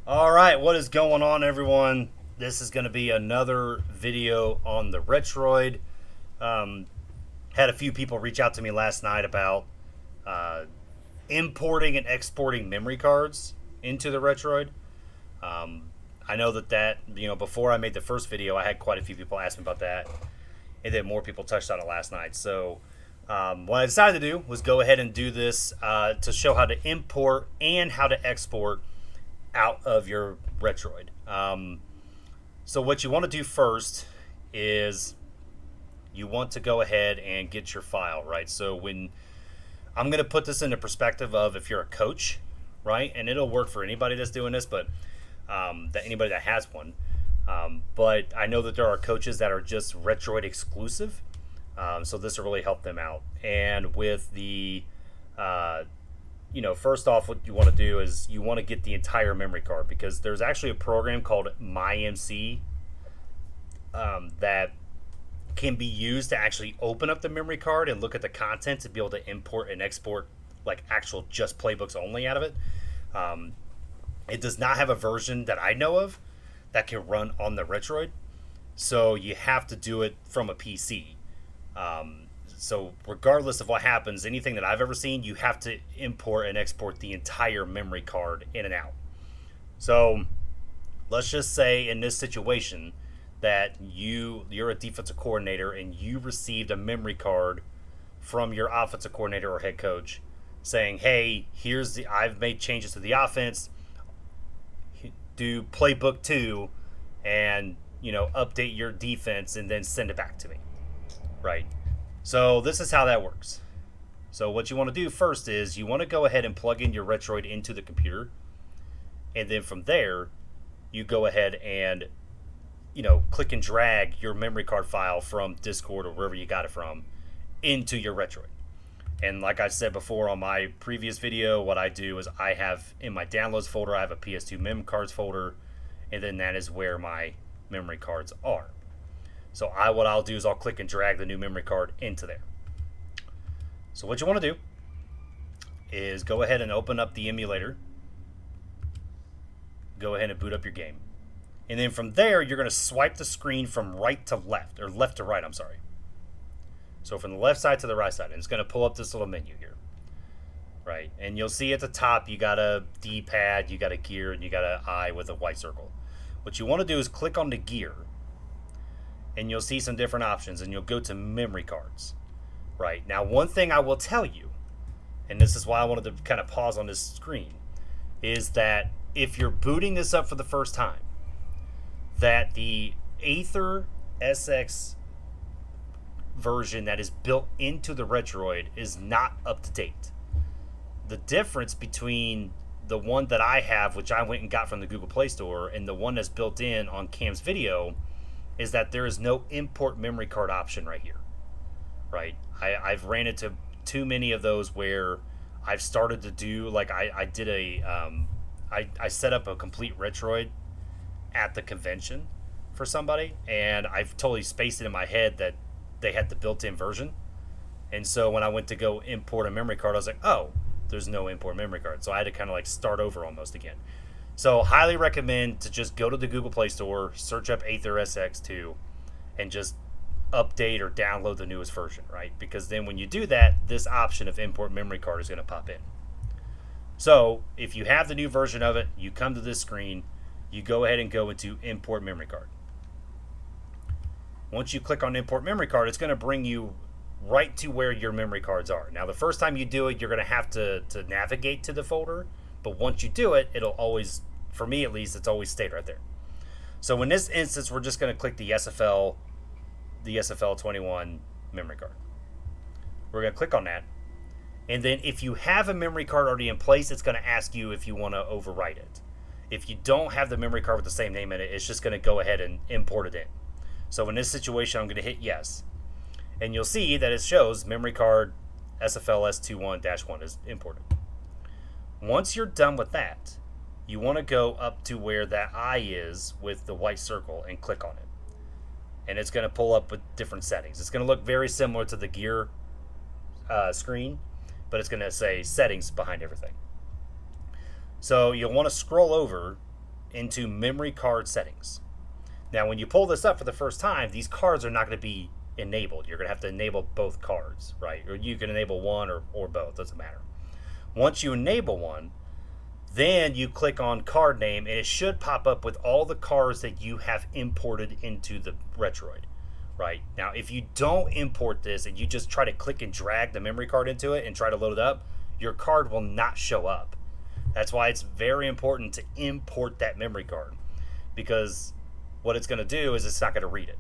All right, what is going on, everyone? This is going to be another video on the Retroid. Um, had a few people reach out to me last night about uh, importing and exporting memory cards into the Retroid. Um, I know that before I made the first video, I had quite a few people ask me about that, and then more people touched on it last night. So what I decided to do was go ahead and do this to show how to import and how to export out of your Retroid. So what you want to do first is you want to go ahead and get your file, right? So when I'm going to put this into perspective of if you're a coach, right? And it'll work for anybody that's doing this, but that anybody that has one. But I know that there are coaches that are just Retroid exclusive. So this will really help them out. And with the first off, what you want to do is you want to get the entire memory card because there's actually a program called MyMC that can be used to actually open up the memory card and look at the content to be able to import and export like actual just playbooks only out of it. Um, it does not have a version that I know of that can run on the Retroid, so you have to do it from a PC. So regardless of what happens, anything that I've ever seen, you have to import and export the entire memory card in and out. So let's just say in this situation that you're a defensive coordinator and you received a memory card from your offensive coordinator or head coach saying, "Hey, I've made changes to the offense. Do playbook 2 and, update your defense and then send it back to me." Right? So this is how that works. So what you want to do first is you want to go ahead and plug in your Retroid into the computer, and then from there, you go ahead and click and drag your memory card file from Discord or wherever you got it from into your Retroid. And like I said before on my previous video, what I do is I have in my downloads folder, I have a PS2 mem cards folder, and then that is where my memory cards are. So what I'll do is I'll click and drag the new memory card into there. So what you want to do is go ahead and open up the emulator. Go ahead and boot up your game. And then from there, you're going to swipe the screen from right to left, or left to right, I'm sorry. So from the left side to the right side, and it's going to pull up this little menu here. Right, and you'll see at the top, you got a D-pad, you got a gear, and you got an eye with a white circle. What you want to do is click on the gear, and you'll see some different options, and you'll go to memory cards. Right, now one thing I will tell you, and this is why I wanted to kind of pause on this screen, is that if you're booting this up for the first time, that the Aether SX version that is built into the Retroid is not up to date. The difference between the one that I have, which I went and got from the Google Play Store, and the one that's built in on Cam's video is that there is no import memory card option right here. Right? I've ran into too many of those where I've started to do, like I did I set up a complete Retroid at the convention for somebody, and I've totally spaced it in my head that they had the built-in version. And so when I went to go import a memory card, I was like, oh, there's no import memory card. So I had to kind of like start over almost again. So highly recommend to just go to the Google Play Store, search up Aether SX2, and just update or download the newest version, right? Because then when you do that, this option of import memory card is going to pop in. So if you have the new version of it, you come to this screen, you go ahead and go into import memory card. Once you click on import memory card, it's going to bring you right to where your memory cards are. Now, the first time you do it, you're going to have to navigate to the folder, but once you do it, it'll always, for me at least, it's always stayed right there. So in this instance, we're just going to click the SFL 21 memory card. We're going to click on that. And then if you have a memory card already in place, it's going to ask you if you want to overwrite it. If you don't have the memory card with the same name in it, it's just going to go ahead and import it in. So in this situation, I'm going to hit yes. And you'll see that it shows memory card SFL S21-1 is imported. Once you're done with that, you want to go up to where that eye is with the white circle and click on it. And it's going to pull up with different settings. It's going to look very similar to the gear screen, but it's going to say settings behind everything. So you'll want to scroll over into memory card settings. Now, when you pull this up for the first time, these cards are not going to be enabled. You're going to have to enable both cards, right? Or you can enable one or both, doesn't matter. Once you enable one, then you click on card name, and it should pop up with all the cards that you have imported into the Retroid, right? Now, if you don't import this and you just try to click and drag the memory card into it and try to load it up, your card will not show up. That's why it's very important to import that memory card, because what it's going to do is it's not going to read it,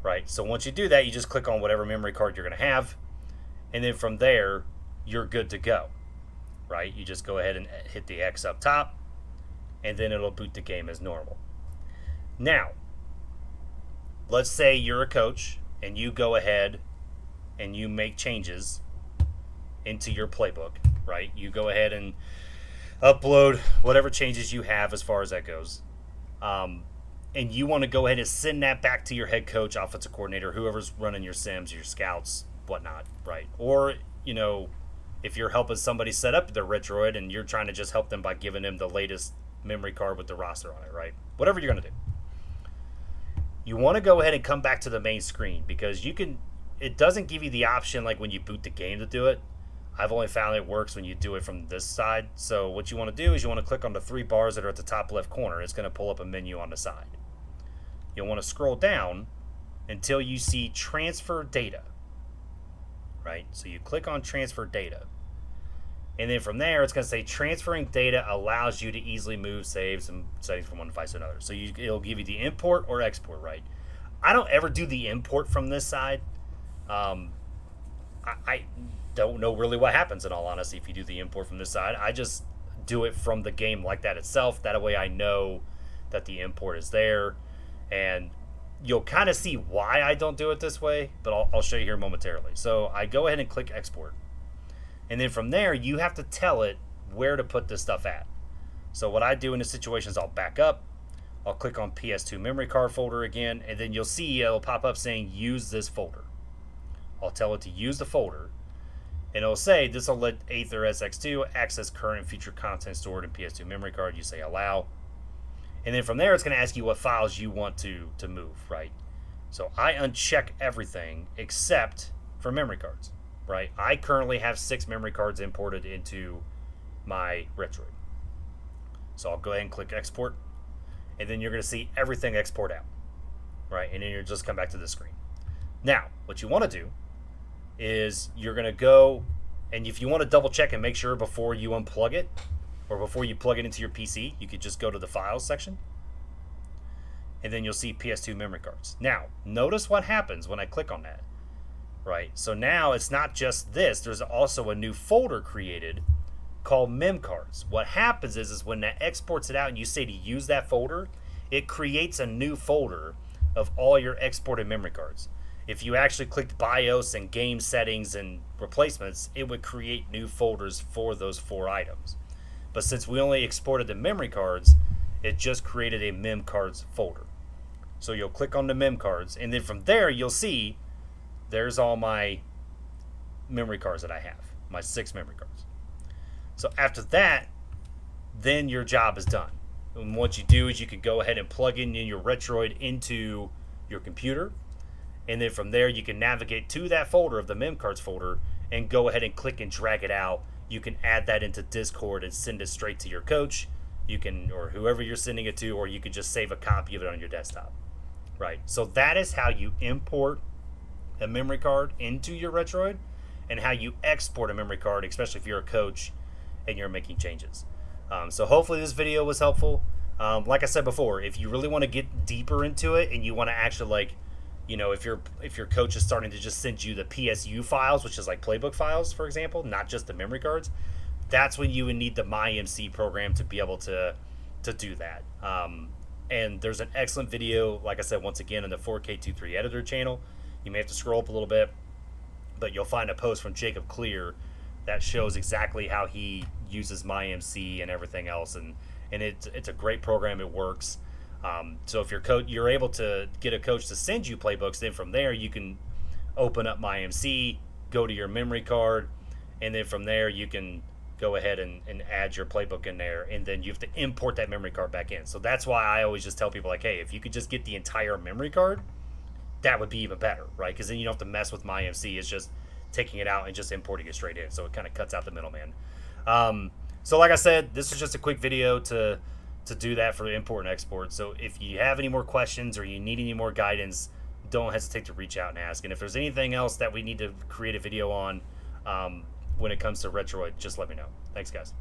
right? So once you do that, you just click on whatever memory card you're going to have, and then from there, you're good to go, right? You just go ahead and hit the X up top, and then it'll boot the game as normal. Now, let's say you're a coach, and you go ahead and you make changes into your playbook, right? You go ahead and upload whatever changes you have as far as that goes. And you want to go ahead and send that back to your head coach, offensive coordinator, whoever's running your sims, your scouts, whatnot, right? Or, you know, if you're helping somebody set up their Retroid and you're trying to just help them by giving them the latest memory card with the roster on it, right? Whatever you're going to do. You want to go ahead and come back to the main screen, because it doesn't give you the option like when you boot the game to do it. I've only found it works when you do it from this side. So what you want to do is you want to click on the 3 bars that are at the top left corner. It's going to pull up a menu on the side. You'll want to scroll down until you see transfer data, right? So you click on transfer data. And then from there, it's going to say transferring data allows you to easily move saves and settings from one device to another. So it'll give you the import or export, right? I don't ever do the import from this side. I don't know really what happens, in all honesty, if you do the import from this side. I just do it from the game like that itself. That way I know that the import is there. And you'll kind of see why I don't do it this way, but I'll show you here momentarily. So I go ahead and click export. And then from there, you have to tell it where to put this stuff at. So what I do in this situation is I'll back up. I'll click on PS2 memory card folder again, and then you'll see it'll pop up saying use this folder. I'll tell it to use the folder, and it'll say this will let Aether SX2 access current and future content stored in PS2 memory card. You say allow. And then from there, it's going to ask you what files you want to move, right? So I uncheck everything except for memory cards, right? I currently have 6 memory cards imported into my Retroid. So I'll go ahead and click export, and then you're going to see everything export out, right? And then you'll just come back to the screen. Now, what you want to do is you're going to go, and if you want to double check and make sure before you unplug it, or before you plug it into your PC, you could just go to the files section, and then you'll see PS2 memory cards. Now, notice what happens when I click on that, right? So now it's not just this. There's also a new folder created called mem cards. What happens is when that exports it out and you say to use that folder, it creates a new folder of all your exported memory cards. If you actually clicked BIOS and game settings and replacements, it would create new folders for those 4 items. But since we only exported the memory cards, it just created a mem cards folder. So you'll click on the mem cards, and then from there you'll see there's all my memory cards that I have, my 6 memory cards. So after that, then your job is done. And what you do is you can go ahead and plug in your Retroid into your computer, and then from there you can navigate to that folder of the mem cards folder and go ahead and click and drag it out. You can add that into Discord and send it straight to your coach. You can, or whoever you're sending it to, or you could just save a copy of it on your desktop, right? So that is how you import a memory card into your Retroid, and how you export a memory card, especially if you're a coach and you're making changes. So hopefully this video was helpful. Like I said before, if you really want to get deeper into it and you want to actually, like, you know, if your coach is starting to just send you the PSU files, which is like playbook files, for example, not just the memory cards, that's when you would need the MyMC program to be able to do that. And there's an excellent video, like I said, once again, in the 4K23 editor channel. You may have to scroll up a little bit, but you'll find a post from Jacob Clear that shows exactly how he uses MyMC and everything else, and it's a great program. It works. So if you're able to get a coach to send you playbooks, then from there you can open up MyMC, go to your memory card, and then from there you can go ahead and add your playbook in there, and then you have to import that memory card back in. So that's why I always just tell people, like, hey, if you could just get the entire memory card, that would be even better, right? Because then you don't have to mess with MyMC. It's just taking it out and just importing it straight in. So it kind of cuts out the middleman. So like I said, this is just a quick video to do that for import and export. So if you have any more questions or you need any more guidance, don't hesitate to reach out and ask. And if there's anything else that we need to create a video on when it comes to Retroid, just let me know. Thanks, guys.